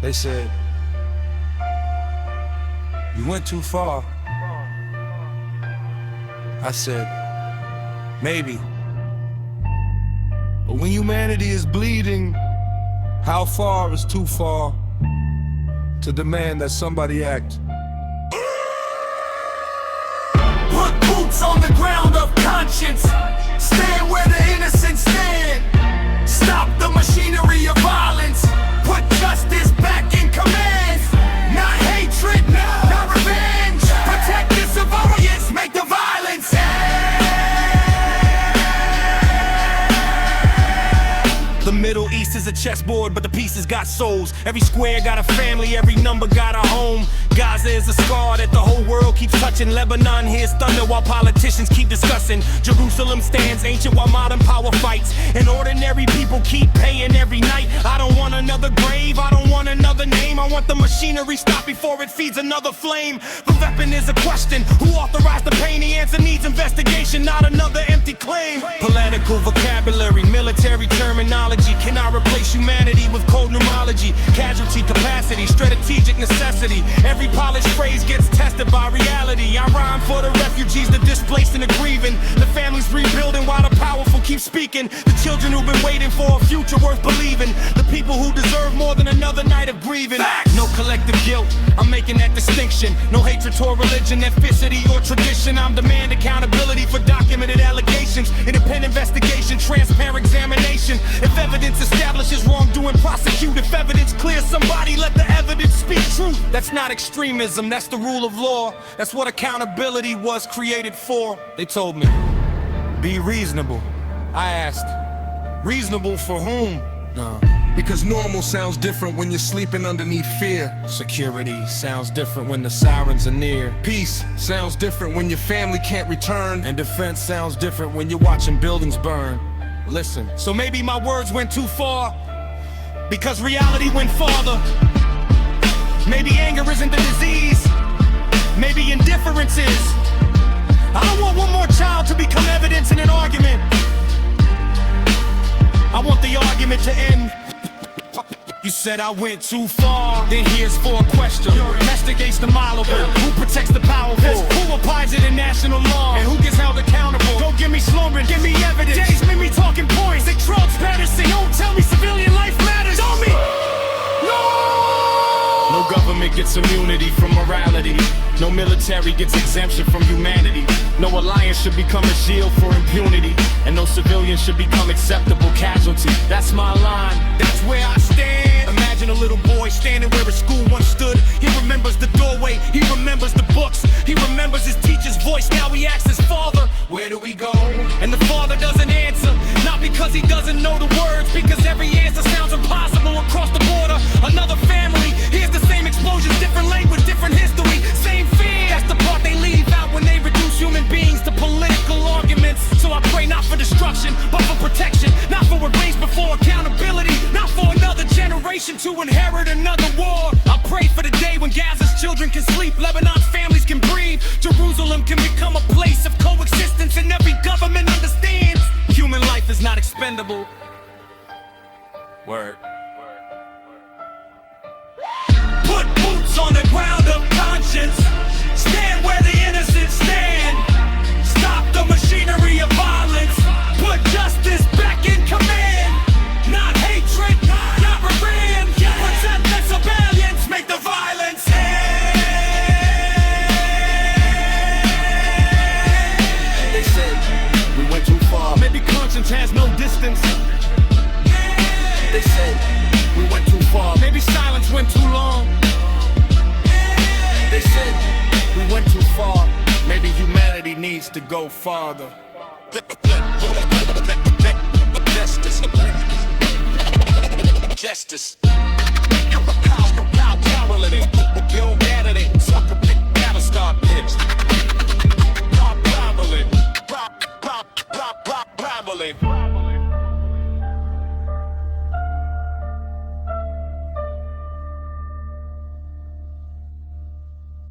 They said, "You went too far." I said, "Maybe. But when humanity is bleeding, how far is too far to demand that somebody act?" Put boots on the ground of conscience. Stand where the innocent stand. Stop the machinery of violence. Put justice back in command. Not hatred, not revenge. Protect the civilians, make the violence end. The Middle East is a chessboard, but the pieces got souls. Every square got a family, every number got a home. Gaza is a scar that the whole world keeps touching. Lebanon hears thunder while politicians keep discussing. Jerusalem stands ancient while modern power fights. And ordinary people keep paying every night. I don't want another grave, I don't want another name. I want the machinery stopped before it feeds another flame. The weapon is a question. Who authorized the pain? The answer needs investigation, not another empty claim. Political vocabulary, military terminology cannot replace humanity with cold neurology. Casualty capacity, strategic necessity. Every polished phrase gets tested by reality. I rhyme for the refugees, the displaced and the grieving. The families rebuilding while the powerful keep speaking. The children who've been waiting for a future worth believing. The people who deserve more than another night of grieving. Facts. No collective guilt, I'm making that distinction. No hatred toward religion, ethnicity, or tradition. I'm demanding accountability for documented allegations. Independent investigation, transparent examination. If evidence establishes wrongdoing, prosecute. If evidence clears somebody, let the evidence speak truth. That's not extremism, that's the rule of law. That's what accountability was created for. They told me, be reasonable. I asked, reasonable for whom? Because normal sounds different when you're sleeping underneath fear. Security sounds different when the sirens are near. Peace sounds different when your family can't return. And defense sounds different when you're watching buildings burn. Listen, so maybe my words went too far, because reality went farther. Maybe anger isn't the disease, maybe indifference is. I don't want one more child to become evidence in an argument. I want the argument to end. You said I went too far, then here's for a question. Who investigates the malleable? Who protects the powerful? Who applies it in national law? And who gets held accountable? Don't give me slumbering, give me evidence. Days made me talking points, they drugs fantasy. Don't tell me civilian life matters. Tell me, no government gets immunity from morality. No military gets exemption from humanity. No alliance should become a shield for impunity. And no civilian should become acceptable casualty. That's my line, that's where I stand. Imagine a little boy standing where his school once stood. He remembers the doorway, he remembers the books. He remembers his teacher's voice, now he asks his father, where do we go? And the father doesn't answer, not because he doesn't know the words, because every answer sounds impossible across the border. Another family, here's the same explosions, different language, different history, same fear. That's the part they leave out when they reduce human beings to political arguments. So I pray not for destruction, but for protection. Not for what brings before accountability. Not for another generation to inherit another war. I pray for the day when Gaza's children can sleep, Lebanon's families can breathe, Jerusalem can become a place of coexistence, and every government understands human life is not expendable. Word. Put boots on the ground of conscience. Stand where the innocent stand. Stop the machinery of violence. Put justice back in command. Not hatred, not revenge. Protect the civilians, make the violence end. They said we went too far. Maybe conscience has no distance. They said we went too far. Maybe silence went too long. They said we went too far. Maybe humanity needs to go farther. Justice. Justice. You don't get it.